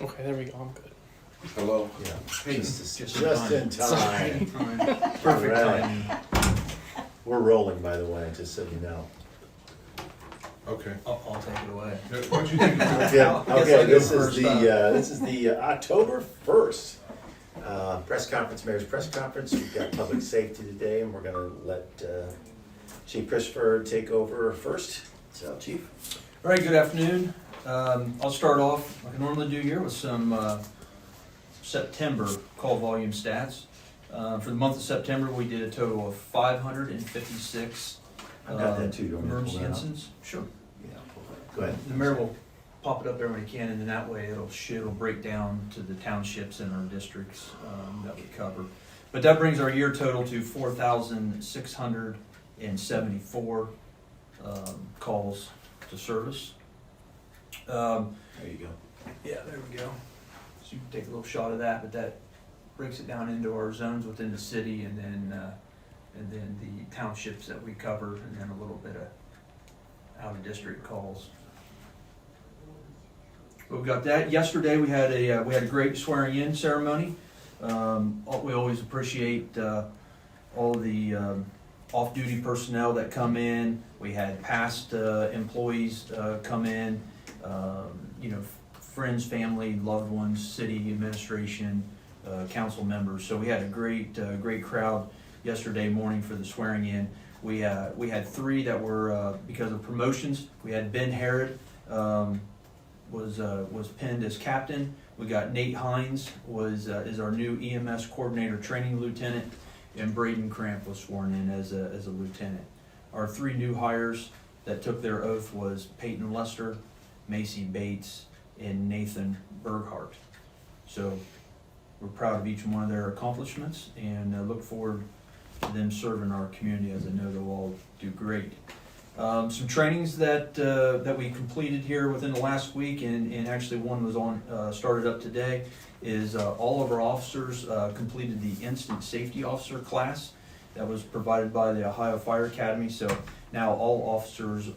Okay, there we go. I'm good. Hello? Yeah. Hey, Just time. in time. Perfect Alright. timing. We're rolling, by the way, just so you know. Okay. I'll take it away. Why don't you take it away? Yeah, I guess okay, I'll go this is first the, up. this is the October 1st press conference, mayor's press conference. We've got public safety today, and we're gonna let Chief Christopher take over first. So, Chief? All right, good afternoon. I'll start off like I normally do here with some September call volume stats. For the month of September, we did a total of 556 I've got that too. You want me to pull emergency that up? incidents. Sure. Yeah, pull that. Go ahead. The mayor will pop it up there when he can, and then that way it'll break down to the townships and our districts that we cover. But that brings our year total to 4,674 calls to service. There you go. Yeah, there we go. So you can take a little shot of that, but that breaks it down into our zones within the city, and then the townships that we cover, and then a little bit of out of district calls. We've got that. Yesterday we had a great swearing in ceremony. We always appreciate all the off duty personnel that come in. We had past employees come in. Friends, family, loved ones, city administration, council members. So we had a great crowd yesterday morning for the swearing in. We had three that were because of promotions. We had Ben Herod was pinned as captain. We got Nate Hines is our new EMS coordinator training lieutenant, and Braden Cramp was sworn in as a lieutenant. Our three new hires that took their oath was Peyton Lester, Macy Bates, and Nathan Berghardt. So we're proud of each one of their accomplishments, and look forward to them serving our community, as I know they'll all do great. Some trainings that we completed here within the last week, and actually one was started up today, is all of our officers completed the Instant Safety Officer class that was provided by the Ohio Fire Academy. So now all officers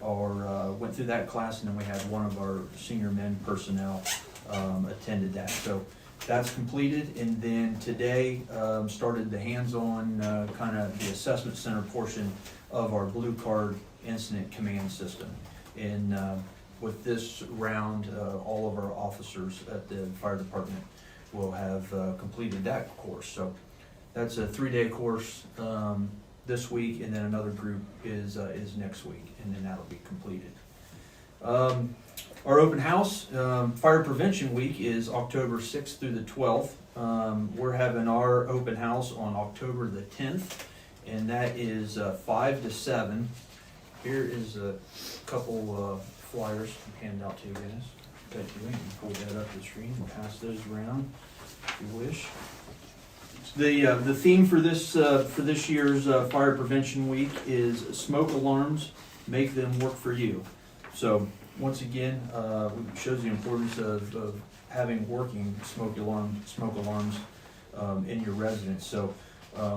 went through that class, and then we had one of our senior men personnel attended that. So that's completed, and then today started the hands-on kind of the assessment center portion of our Blue Card Incident Command System. And with this round, all of our officers at the fire department will have completed that course. So that's a 3-day course this week, and then another group is next week, and then that'll be completed. Our open house, Fire Prevention Week, is October 6th through the 12th. We're having our open house on October the 10th, and that is 5 to 7. Here is a couple flyers to hand out to you guys. Bet you can pull that up the screen and pass those around if you wish. The theme for this year's Fire Prevention Week is smoke alarms, make them work for you. So once again, it shows the importance of having working smoke alarms in your residence. So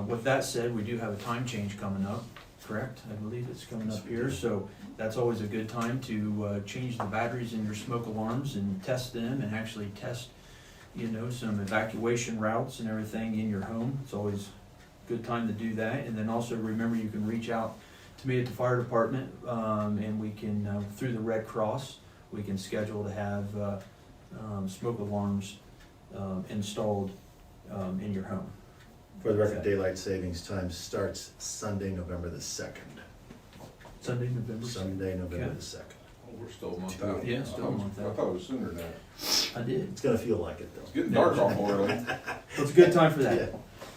with that said, we do have a time change coming up. Correct? I believe it's coming up here. So that's always a good time to change the batteries in your smoke alarms and test them, and actually test, some evacuation routes and everything in your home. It's always a good time to do that. And then also remember, you can reach out to me at the fire department, and we can, through the Red Cross, we can schedule to have smoke alarms installed in your home. For the record, daylight savings time starts Sunday, November the 2nd. Sunday, November 2nd. Sunday, November Okay. the 2nd. Oh, we're still a month out. Yeah, still a month I out. thought it was sooner than that. I did. It's gonna feel like it though. It's getting dark awful early. It's a good time for that. Yeah.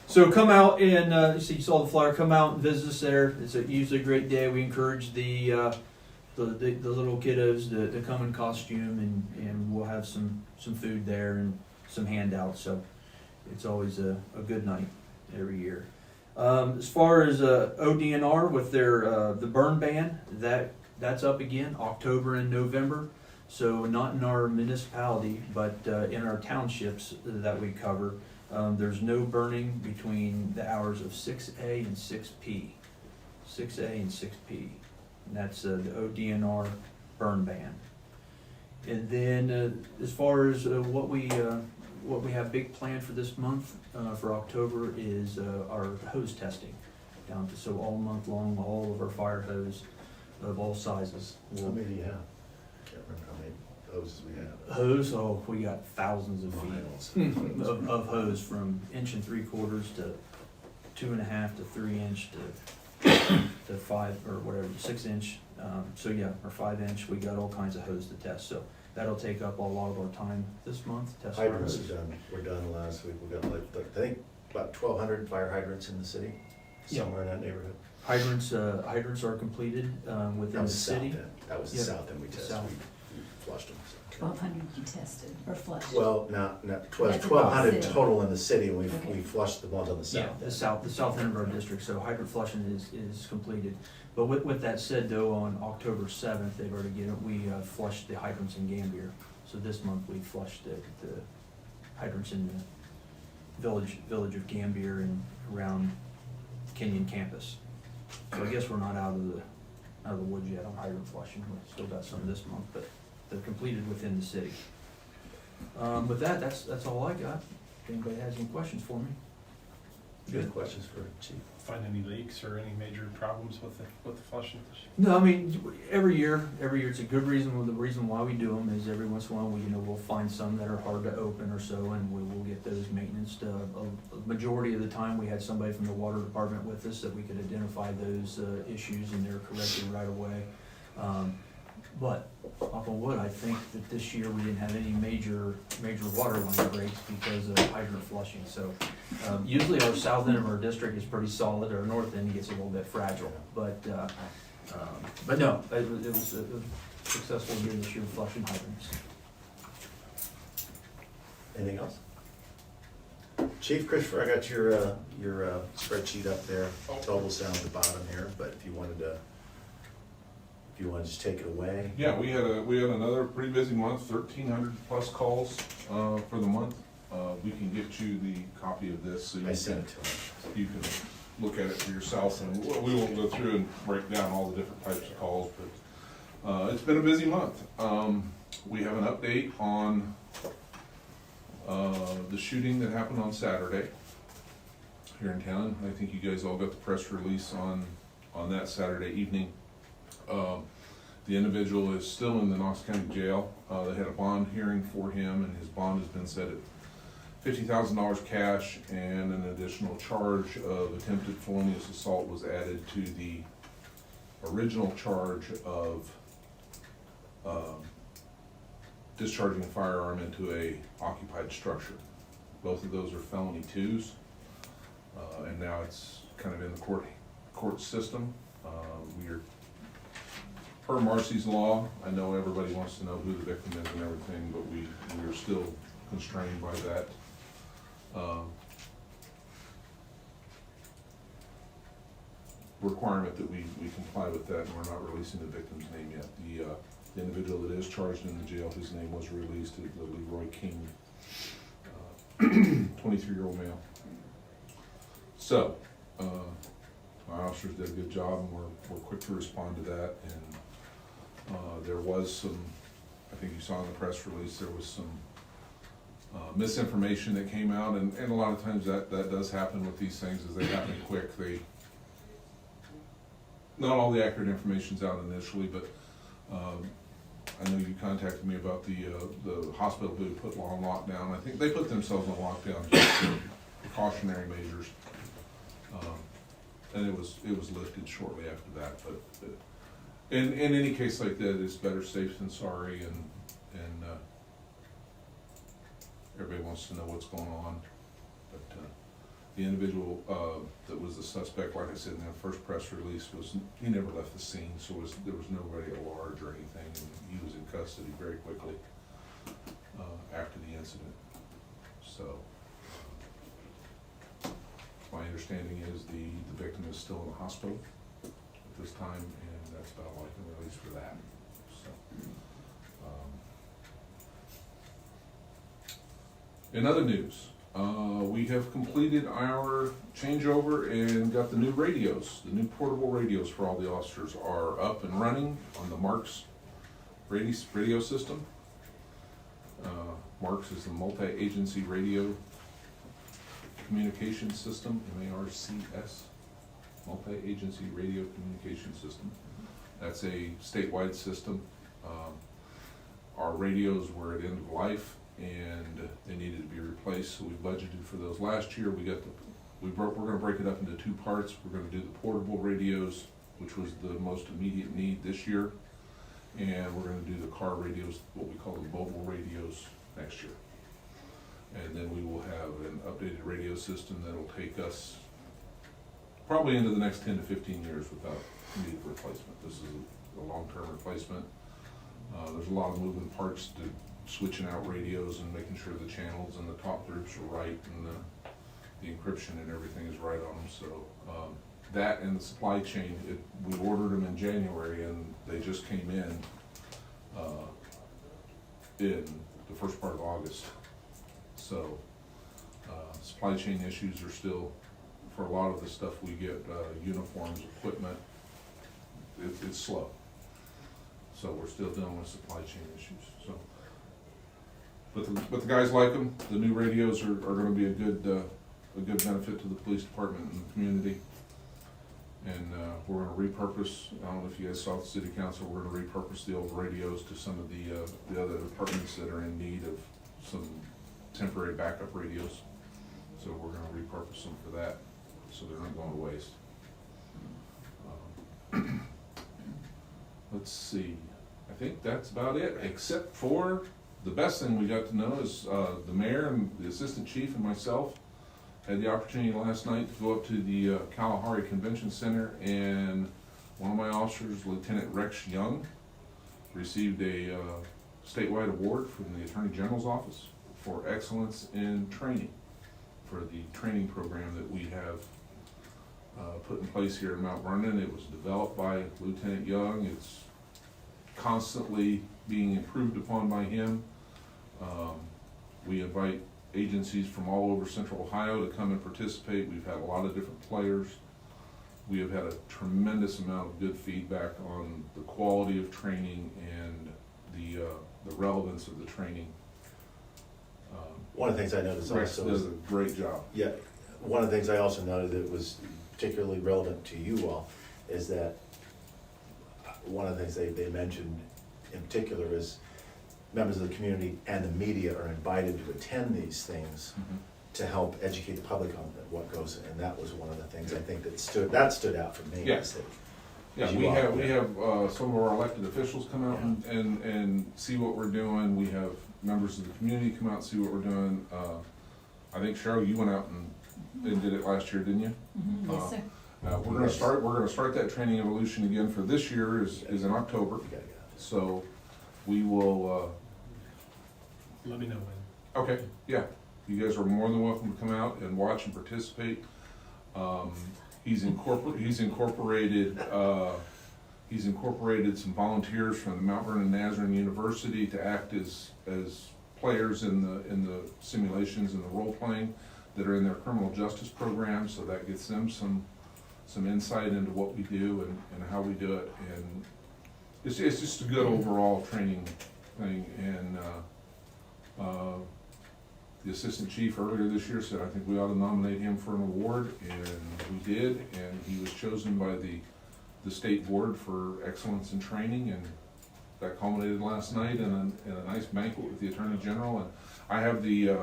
So come out and you saw the flyer. Come out and visit us there. It's usually a great day. We encourage the little kiddos to come in costume, and we'll have some food there and some handouts. So it's always a good night every year. As far as ODNR with their the burn ban, that's up again October and November. So not in our municipality, but in our townships that we cover. There's no burning between the hours of 6A and 6P. 6A and 6P. And that's the ODNR burn ban. And then, as far as what we have big planned for this month, for October, is our hose testing. So all month long, all of our fire hose of all sizes. How many do you have? Can't remember how many hoses we have. Hose, oh, we got thousands of Miles. feet of hose, from 1 3/4 to 2.5 to 3 inch to 5 or whatever, 6 inch. So yeah, or 5 inch. We got all kinds of hose to test. So that'll take up a lot of our time this month. Test our Hydrants hose. are done, we're done last week, we got like, I think, about 1,200 fire hydrants in the city, Yeah. somewhere in that neighborhood. Hydrants are completed within That the was the south city. end, that was the Yep. south end we tested, South. we flushed them. so. 1,200 you tested or flushed? Well, not, That's 1,200 about total in the city, and Okay. we flushed the ones on the Yeah, south. the south end of our district, so hydrant flushing is completed. But with that said though, on October 7th, they've already we flushed the hydrants in Gambier. So this month we flushed the hydrants in the village of Gambier and around Kenyon campus. So I guess we're not out of the woods yet on hydrant flushing, we've still got some this month, but they're completed within the city. With that, that's all I got. If anybody has any questions for me? Good questions for Chief. Find any leaks or any major problems with the flushing? No, I mean, every year, it's a good reason, well, the reason why we do them is every once in a while, we'll find some that are hard to open or so, and we will get those maintenance. A majority of the time, we had somebody from the water department with us that we could identify those issues, and they're corrected right away. But, knock on wood, I think that this year we didn't have any major water line breaks because of hydrant flushing, so. Usually our south end of our district is pretty solid, our north end gets a little bit fragile, but no, it was a successful year this year flushing hydrants. Anything else? Chief Christopher, I got your spreadsheet up there, totals down at the bottom here, but if you wanted to just take it away. Yeah, we had another pretty busy month, 1,300 plus calls, for the month. We can get you the copy of this so I sent it to him. you can look at it for yourself, and we won't go through and break down all the different types of calls, but it's been a busy month. We have an update on the shooting that happened on Saturday here in town. I think you guys all got the press release on that Saturday evening. The individual is still in the Knox County Jail. They had a bond hearing for him, and his bond has been set at $50,000 cash, and an additional charge of attempted felonious assault was added to the original charge of discharging a firearm into a occupied structure. Both of those are felony 2s, and now it's kind of in the court system. We are, per Marcy's law, I know everybody wants to know who the victim is and everything, but we are still constrained by that. Requirement that we comply with that, and we're not releasing the victim's name yet. The individual that is charged in the jail, his name was released, the Leroy King, 23-year-old male. So, my officers did a good job, and we're quick to respond to that, and there was some, I think you saw in the press release, there was some misinformation that came out, and a lot of times that does happen with these things, as they happen quick. Not all the accurate information's out initially, but I know you contacted me about the hospital who put on lockdown. I think they put themselves on lockdown just for precautionary measures, and it was lifted shortly after that. But in any case like that, it's better safe than sorry, and everybody wants to know what's going on. But the individual that was the suspect, like I said in that first press release, he never left the scene, so there was nobody at large or anything, and he was in custody very quickly after the incident. So my understanding is the victim is still in the hospital at this time, and that's about all I can release for that. So, in other news, we have completed our changeover and got the new radios. The new portable radios for all the officers are up and running on the Marks radio system. Marks is the multi-agency radio communication system, MARCS, multi-agency radio communication system. That's a statewide system. Our radios were at end of life and they needed to be replaced, so we budgeted for those last year. We're gonna break it up into two parts. We're gonna do the portable radios, which was the most immediate need this year, and we're gonna do the car radios, what we call the mobile radios, next year. And then we will have an updated radio system that'll take us probably into the next 10 to 15 years without need for replacement. This is a long-term replacement. There's a lot of moving parts to switching out radios and making sure the channels and the talk groups are right and the encryption and everything is right on them. So that and the supply chain, we ordered them in January and they just came in the first part of August. So supply chain issues are still, for a lot of the stuff we get, uniforms, equipment, it's slow. So we're still dealing with supply chain issues, so. But the guys like them. The new radios are gonna be a good benefit to the police department and the community. And we're gonna repurpose, I don't know if you guys saw at the city council, we're gonna repurpose the old radios to some of the other departments that are in need of some temporary backup radios. So we're gonna repurpose them for that, so they're not going to waste. Let's see, I think that's about it, except for the best thing we got to know is the mayor and the assistant chief and myself had the opportunity last night to go up to the Kalahari Convention Center, and one of my officers, Lieutenant Rex Young, received a statewide award from the Attorney General's office for excellence in training, for the training program that we have put in place here in Mount Vernon. It was developed by Lieutenant Young. It's constantly being improved upon by him. We invite agencies from all over Central Ohio to come and participate. We've had a lot of different players. We have had a tremendous amount of good feedback on the quality of training and the relevance of the training. One of the things I noticed Rex also does is, a great job. yeah, one of the things I also noted that was particularly relevant to you all is that one of the things they mentioned in particular is members of the community and the media are invited to attend these things to help educate the public on what goes in, and that was one of the things I think that stood out for me. Yeah. is that Yeah, you we all- have some of our elected officials come out and see what we're doing. We have members of the community come out and see what we're doing. I think Cheryl, you went out and did it last year, didn't you? Yes, sir. We're gonna start that training evolution again for this year is in October. You gotta go. So we will, Let me know when. okay, yeah, you guys are more than welcome to come out and watch and participate. He's incorporated some volunteers from the Mount Vernon Nazarene University to act as players in the simulations and the role playing that are in their criminal justice program, so that gets them some insight into what we do and how we do it, and it's just a good overall training thing. And the assistant chief earlier this year said, I think we ought to nominate him for an award, and we did, and he was chosen by the state board for excellence in training, and that culminated last night in a nice banquet with the Attorney General. And I have in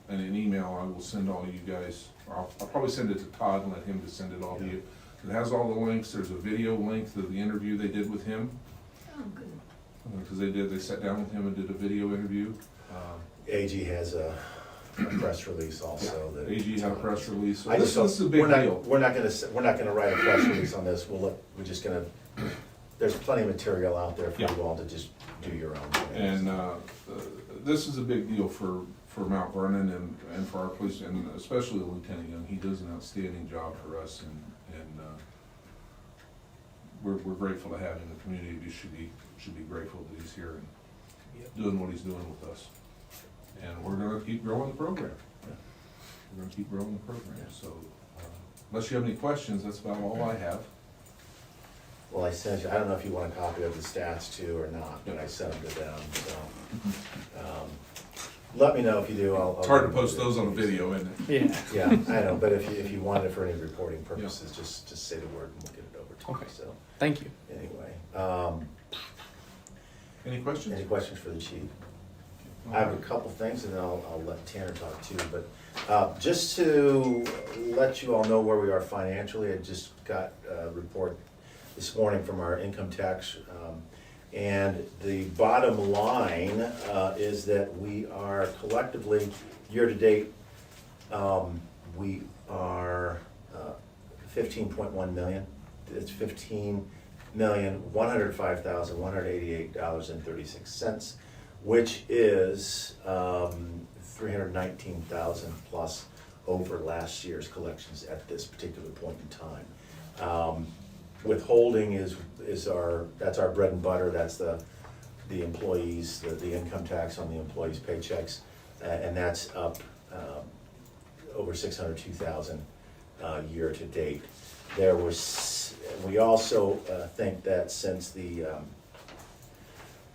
an email I will send all you guys. I'll probably send it to Todd and let him just send it all to you. It has all the links. There's a video link to the interview they did with him, Oh, good. because they sat down with him and did a video interview. AG has a press release also. That AG had a press release. So I just this is a big deal. We're not gonna write a press release on this. We're just gonna. There's plenty of material out there for Yeah. you all to just do your own. And this is a big deal for Mount Vernon and for our police, and especially Lieutenant Young. He does an outstanding job for us, and we're grateful to have him. The community should be grateful that he's here and doing what he's doing with us. And we're gonna keep growing the program. We're gonna keep growing the program. So unless you have any questions, that's about all I have. Well, I sent you. I don't know if you want a copy of the stats too or not, but I sent them to them. So let me know if you do. It's hard to post those on a video, isn't it? Yeah. Yeah, I know, but if you want it for any reporting purposes, just say the word and we'll get it over to you. Okay. So, Thank you. anyway, Any questions? any questions for the chief? I have a couple things, and then I'll let Tanner talk too, but just to let you all know where we are financially, I just got a report this morning from our income tax, and the bottom line is that we are collectively, year-to-date, we are 15.1 million. It's $15,105,188.36, which is 319,000 plus over last year's collections at this particular point in time. Withholding is our, that's our bread and butter. That's the employees, the income tax on the employees' paychecks, and that's up over 602,000 year to date. There was, we also think that since the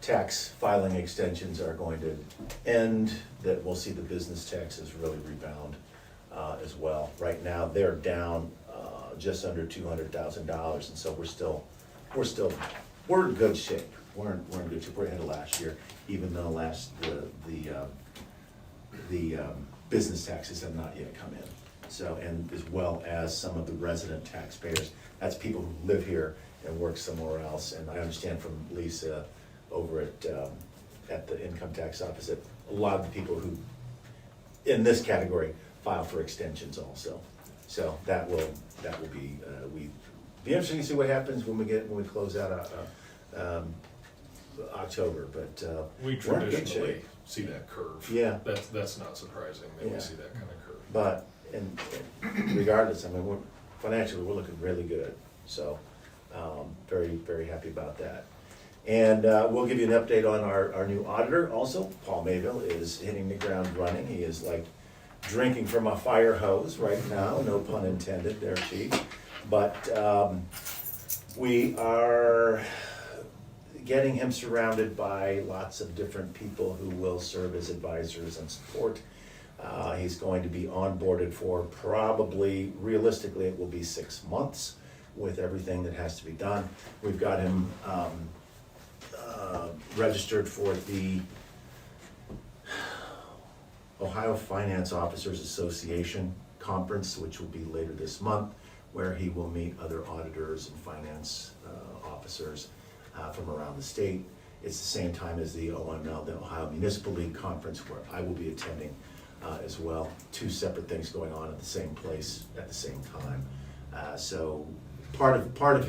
tax filing extensions are going to end, that we'll see the business taxes really rebound as well. Right now, they're down just under $200,000, and so we're in good shape. We're in good shape. We're ahead of last year, even though the business taxes have not yet come in. So, and as well as some of the resident taxpayers, that's people who live here and work somewhere else. And I understand from Lisa over at the income tax office that a lot of the people who in this category file for extensions also. So that will be be interesting to see what happens when we close out October. But We we're in good traditionally shape. see that curve. Yeah. That's not surprising that Yeah. we see that kind of curve. But and regardless, I mean, financially we're looking really good. So very, very happy about that. And we'll give you an update on our new auditor also. Paul Mayville is hitting the ground running. He is like drinking from a fire hose right now, no pun intended there, Chief. But we are getting him surrounded by lots of different people who will serve as advisors and support. He's going to be onboarded for probably, realistically, it will be 6 months with everything that has to be done. We've got him registered for the Ohio Finance Officers Association Conference, which will be later this month, where he will meet other auditors and finance officers from around the state. It's the same time as the OML, the Ohio Municipal League Conference, where I will be attending as well. 2 separate things going on at the same place at the same time. So part of what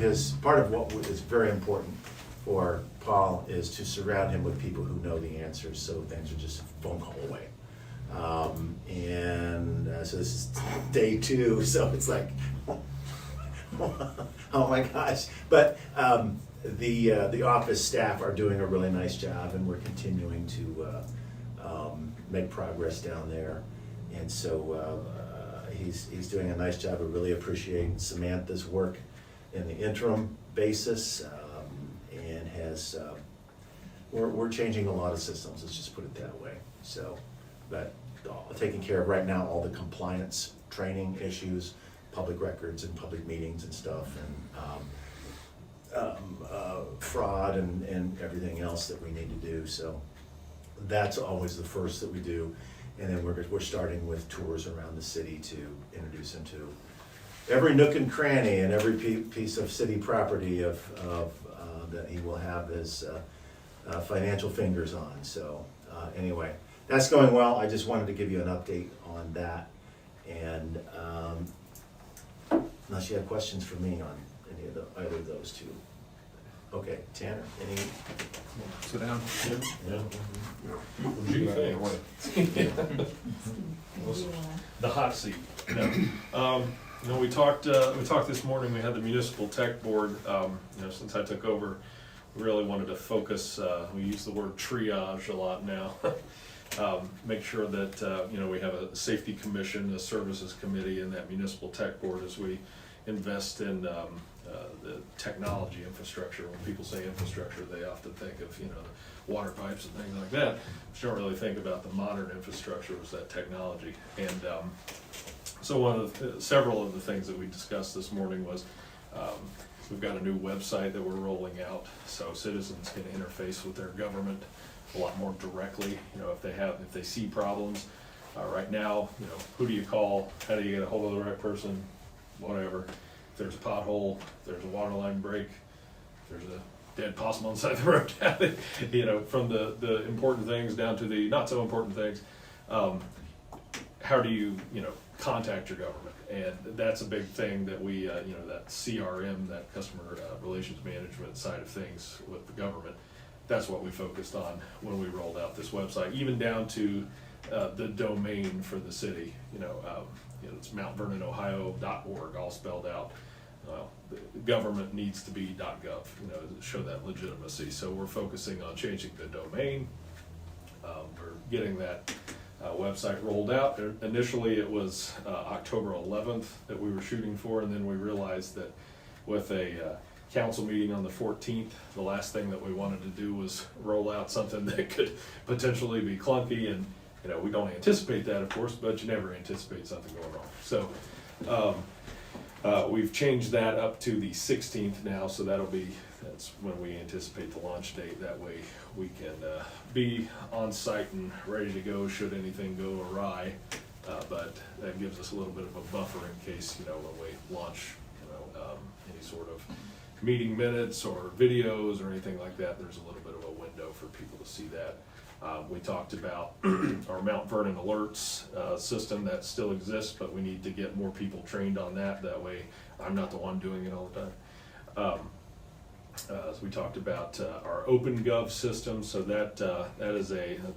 is very important for Paul is to surround him with people who know the answers, so things are just a phone call away. So this is day 2, so it's like, oh my gosh. But the office staff are doing a really nice job, and we're continuing to make progress down there. And so he's doing a nice job. I really appreciate Samantha's work in the interim basis, and has we're changing a lot of systems, let's just put it that way. So, but taking care of right now all the compliance training issues, public records and public meetings and stuff, and fraud and everything else that we need to do. So that's always the first that we do. And then we're starting with tours around the city to introduce him to every nook and cranny and every piece of city property of that he will have his financial fingers on. So anyway, that's going well. I just wanted to give you an update on that. And unless you have questions for me on either of those two. Okay, Tanner, any? Sit down. Yeah. What do you think? The hot seat. No, we talked this morning. We had the municipal tech board. Since I took over, we really wanted to focus. We use the word triage a lot now. Make sure that we have a safety commission, a services committee, and that municipal tech board as we invest in the technology infrastructure. When people say infrastructure, they often think of water pipes and things like that, but you don't really think about the modern infrastructure was that technology. And so several of the things that we discussed this morning was, we've got a new website that we're rolling out, so citizens can interface with their government a lot more directly. You know, if they see problems, right now, you know, who do you call? How do you get a hold of the right person? Whatever. If there's a pothole, if there's a water line break, if there's a dead possum on the side of the road, you know, from the important things down to the not so important things, how do you contact your government? And that's a big thing that we, that CRM, that customer relations management side of things with the government, that's what we focused on when we rolled out this website, even down to the domain for the city. It's mountvernonohio.org, all spelled out. The government needs to be .gov, to show that legitimacy. So we're focusing on changing the domain. We're getting that website rolled out. Initially, it was October 11th that we were shooting for, and then we realized that with a council meeting on the 14th, the last thing that we wanted to do was roll out something that could potentially be clunky, and we don't anticipate that, of course, but you never anticipate something going wrong. So we've changed that up to the 16th now, so that's when we anticipate the launch date. That way we can be on site and ready to go should anything go awry, but that gives us a little bit of a buffer in case, when we launch, any sort of meeting minutes or videos or anything like that. There's a little bit of a window for people to see that. We talked about our Mount Vernon alerts system that still exists, but we need to get more people trained on that. That way I'm not the one doing it all the time. So we talked about our OpenGov system, so that is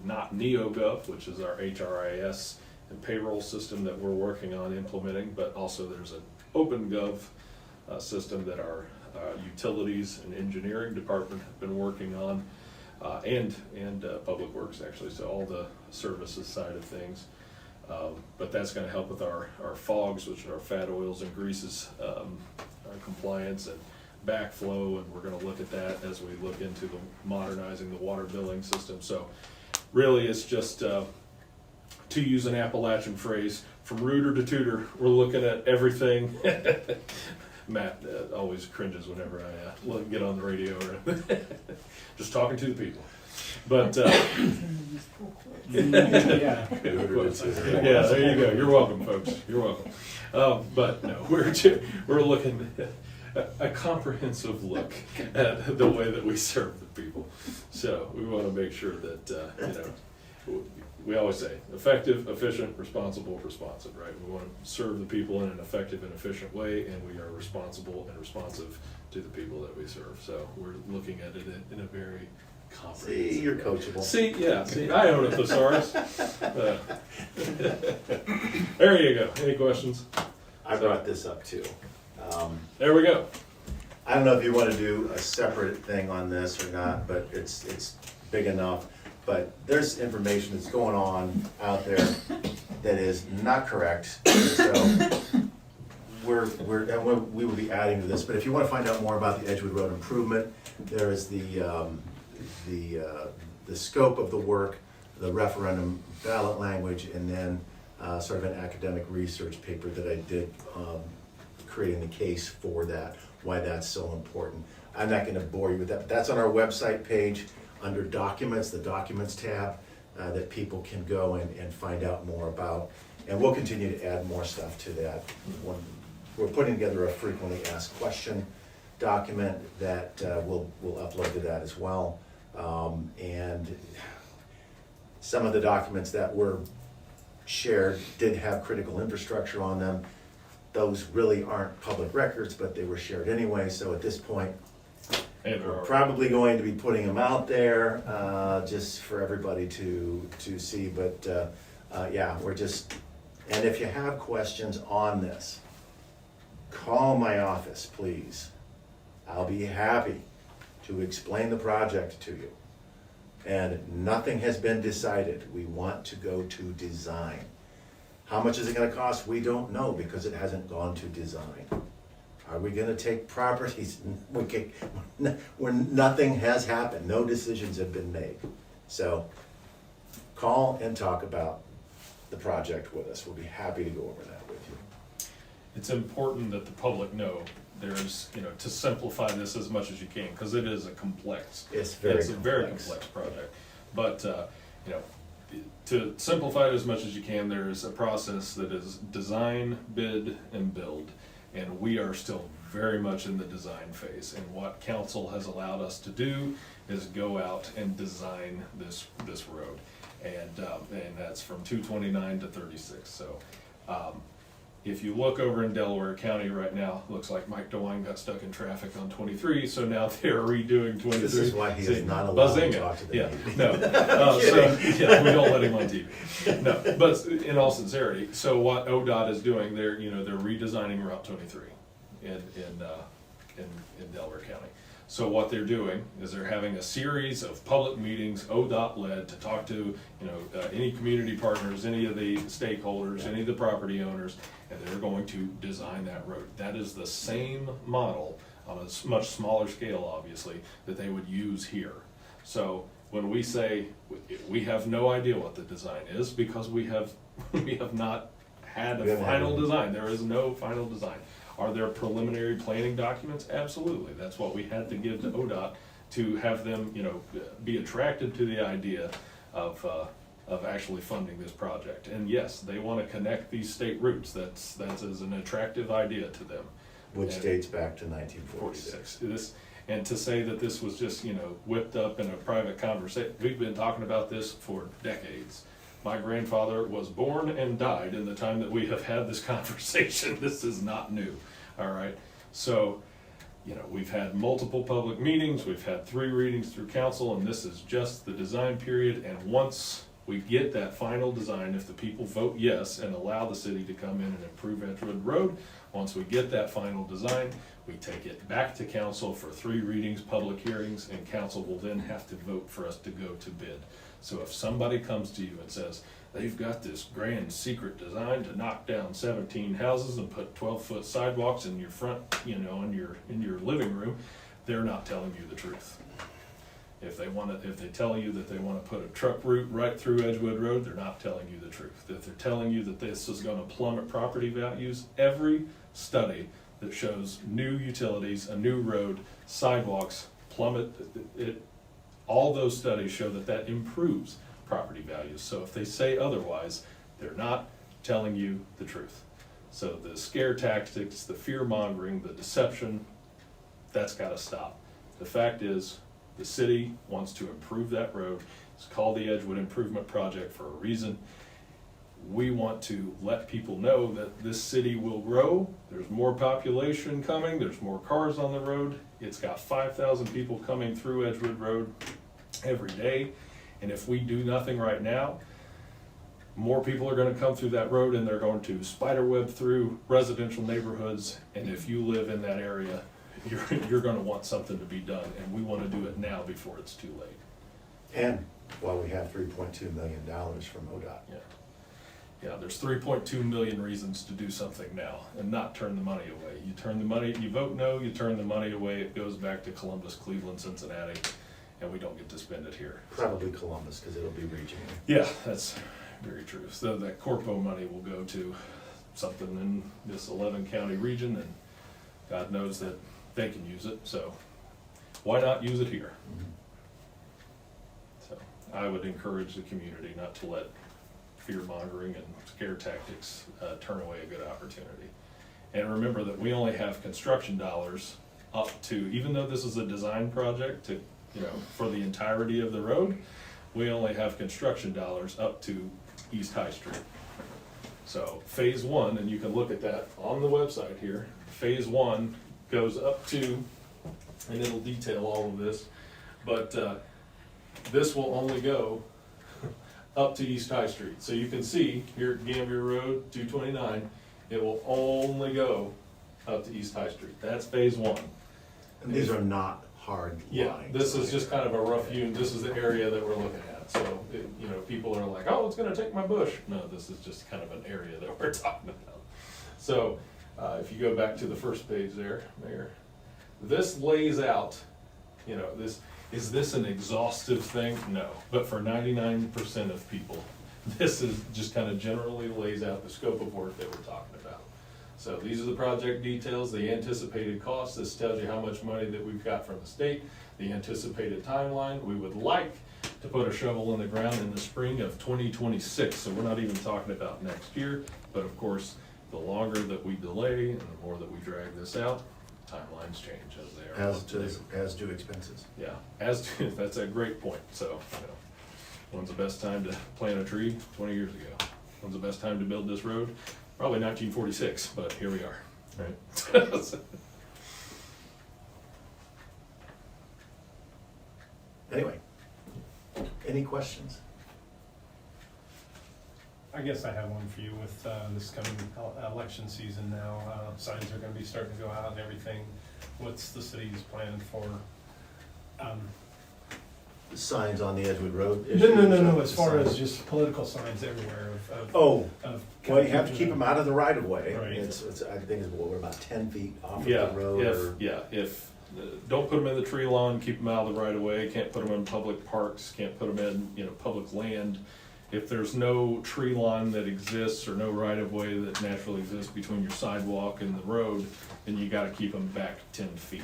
not NeoGov, which is our HRIS and payroll system that we're working on implementing, but also there's an OpenGov system that our utilities and engineering department have been working on, and Public Works, actually, so all the services side of things. But that's going to help with our FOGs, which are fat oils and greases compliance and backflow, and we're going to look at that as we look into modernizing the water billing system. So really it's just, to use an Appalachian phrase, from rooter to tutor, we're looking at everything. Matt always cringes whenever I get on the radio or just talking to the people. But Yeah. yeah, there you go. You're welcome, folks. You're welcome. But no, we're looking at a comprehensive look at the way that we serve the people. So we want to make sure that we always say effective, efficient, responsible, responsive, right? We want to serve the people in an effective and efficient way, and we are responsible and responsive to the people that we serve. So we're looking at it in a very comprehensive See, you're way. coachable. See, I own a thesaurus. There you go. Any questions? I brought this up too. There we go. I don't know if you want to do a separate thing on this or not, but it's big enough. But there's information that's going on out there that is not correct. So we will be adding to this. But if you want to find out more about the Edgewood Road improvement, there is the scope of the work, the referendum ballot language, and then sort of an academic research paper that I did creating the case for that, why that's so important. I'm not going to bore you with that, but that's on our website page under Documents, the Documents tab, that people can go and find out more about. And we'll continue to add more stuff to that. We're putting together a frequently asked question document that we'll upload to that as well. And some of the documents that were shared did have critical infrastructure on them. Those really aren't public records, but they were shared anyway. So at this point, we're probably going to be putting them out there just for everybody to see. But yeah, and if you have questions on this, call my office, please. I'll be happy to explain the project to you. And nothing has been decided. We want to go to design. How much is it going to cost? We don't know because it hasn't gone to design. Are we gonna take properties when nothing has happened, no decisions have been made? So call and talk about the project with us. We'll be happy to go over that with you. It's important that the public know there's, to simplify this as much as you can, because it is a complex. It's a very complex project. But, to simplify it as much as you can, there's a process that is design, bid, and build. And we are still very much in the design phase. And what council has allowed us to do is go out and design this road. And that's from 229 to 36. So, if you look over in Delaware County right now, looks like Mike DeWine got stuck in traffic on 23, so now they're redoing 23. This is why he See, is not allowed to Bazinga. talk to the Yeah, media. no. We don't let him on TV. No, but in all sincerity, so what ODOT is doing, they're redesigning Route 23 in Delaware County. So what they're doing is they're having a series of public meetings, ODOT led, to talk to, any community partners, any of the stakeholders, any of the property owners, and they're going to design that road. That is the same model on a much smaller scale, obviously, that they would use here. So when we say we have no idea what the design is, because we have not had a final design. There is no final design. Are there preliminary planning documents? Absolutely. That's what we had to give to ODOT to have them, be attracted to the idea of actually funding this project. And yes, they want to connect these state routes. That's as an attractive idea to them. Which dates back to 1946. And to say that this was just, whipped up in a private conversation, we've been talking about this for decades. My grandfather was born and died in the time that we have had this conversation. This is not new, all right? So, we've had multiple public meetings, we've had 3 readings through council, and this is just the design period. And once we get that final design, if the people vote yes and allow the city to come in and improve Edgewood Road, once we get that final design, we take it back to council for 3 readings, public hearings, and council will then have to vote for us to go to bid. So if somebody comes to you and says, they've got this grand secret design to knock down 17 houses and put 12-foot sidewalks in your front, in your living room, they're not telling you the truth. If they tell you that they want to put a truck route right through Edgewood Road, they're not telling you the truth. If they're telling you that this is going to plummet property values, every study that shows new utilities, a new road, sidewalks, plummet, all those studies show that improves property values. So if they say otherwise, they're not telling you the truth. So the scare tactics, the fear mongering, the deception, that's got to stop. The fact is, the city wants to improve that road. It's called the Edgewood Improvement Project for a reason. We want to let people know that this city will grow. There's more population coming. There's more cars on the road. It's got 5,000 people coming through Edgewood Road every day. And if we do nothing right now, more people are going to come through that road, and they're going to spiderweb through residential neighborhoods. And if you live in that area, you're going to want something to be done. And we want to do it now before it's too late. And while we have $3.2 million from ODOT. Yeah, there's 3.2 million reasons to do something now and not turn the money away. You vote no, you turn the money away, it goes back to Columbus, Cleveland, Cincinnati, and we don't get to spend it here. Probably Columbus, because it'll be regional. Yeah, that's very true. So that Corpo money will go to something in this 11 county region, and God knows that they can use it, so why not use it here? Mm-hmm. So I would encourage the community not to let fear-mongering and scare tactics turn away a good opportunity. And remember that we only have construction dollars up to, even though this is a design project to, for the entirety of the road, we only have construction dollars up to East High Street. So phase 1, and you can look at that on the website here, phase 1 goes up to, and it'll detail all of this, but this will only go up to East High Street. So you can see here at Gambier Road, 229, it will only go up to East High Street. That's phase 1. And these are not hard lines. Yeah, this is just kind of a rough unit. This is the area that we're looking at. So, people are like, oh, it's gonna take my bush. No, this is just kind of an area that we're talking about. So, If you go back to the first page there, Mayor, this lays out, you know, is this an exhaustive thing? No, but for 99% of people, this is just kind of generally lays out the scope of work that we're talking about. So these are the project details, the anticipated costs. This tells you how much money that we've got from the state, the anticipated timeline. We would like to put a shovel in the ground in the spring of 2026, so we're not even talking about next year. But of course, the longer that we delay and the more that we drag this out, timelines change as they are. As do expenses. Yeah, that's a great point. So, you know, when's the best time to plant a tree? 20 years ago. When's the best time to build this road? Probably 1946, but here we are, right? Anyway, any questions? I guess I have one for you with this coming election season now. Signs are gonna be starting to go out and everything. What's the city's plan for? Signs on the Edgewood Road? No, as far as just political signs everywhere of. Oh, of well, you have to keep them out of the right of way. Right. It's, I think it's, we're about 10 feet off of Yeah, the road. if don't put them in the tree lawn, keep them out of the right of way. Can't put them in public parks. Can't put them in, you know, public land. If there's no tree line that exists or no right of way that naturally exists between your sidewalk and the road, then you got to keep them back 10 feet.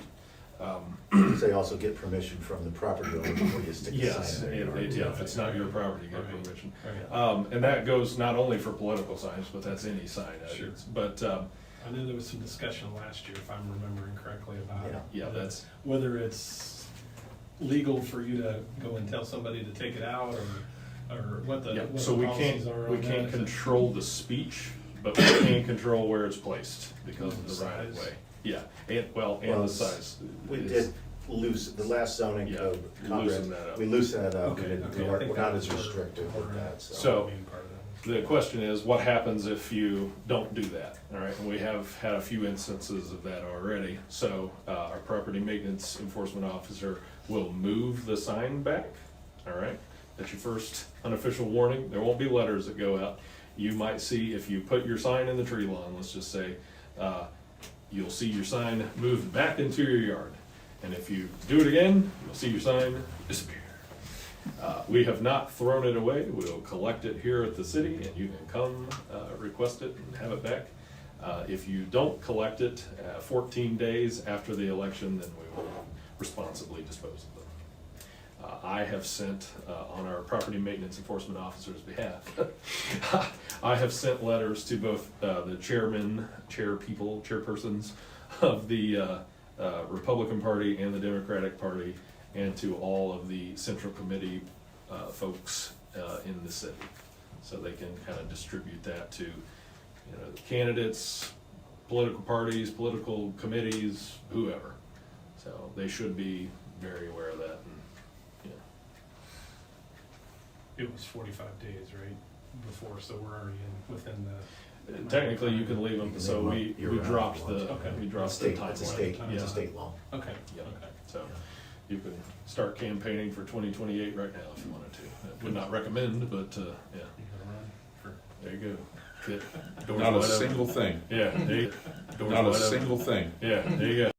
So you also get permission from the property owner before you stick the Yes, sign in their yard. if it's not your property, you get permission. Right. And that goes not only for political signs, but that's any sign. Sure. But I know there was some discussion last year, if I'm remembering correctly, about yeah, that's whether it's legal for you to go and tell somebody to take it out, or what the, yeah. what So the we policies are on we that. can't control the speech, but we can control where it's placed because of the The right of size. way. Yeah, and Well, the size. We is- did the last zoning Yeah, code, loosen that up. we loosened that up. Okay, okay, I We're think not that as was restrictive part with of that, so. So- being part of that. The question is, what happens if you don't do that? All right, and we have had a few instances of that already. So our property maintenance enforcement officer will move the sign back. All right, that's your first unofficial warning. There won't be letters that go out. You might see if you put your sign in the tree lawn. Let's just say you'll see your sign moved back into your yard, and if you do it again, you'll see your sign disappear. We have not thrown it away. We'll collect it here at the city and you can come request it and have it back. If you don't collect it 14 days after the election, then we will responsibly dispose of them. I have sent, on our property maintenance enforcement officer's behalf, I have sent letters to both the chairpersons of the Republican Party and the Democratic Party, and to all of the central committee folks in the city. So they can kind of distribute that to, you know, the candidates, political parties, political committees, whoever. So they should be very aware of that. And, you know. It was 45 days, right, before, so we're already within the. Technically, you can leave them, so we dropped the, Okay. we dropped the State, time it's a limit. state, it's a state law. Okay, Yeah. okay. So you can start campaigning for 2028 right now if you wanted to. I would not recommend, but yeah, You gotta run for. there you go. Get doors Not a wide open. single thing, Yeah, there you go. Doors not a wide open. single thing. Yeah, there you go.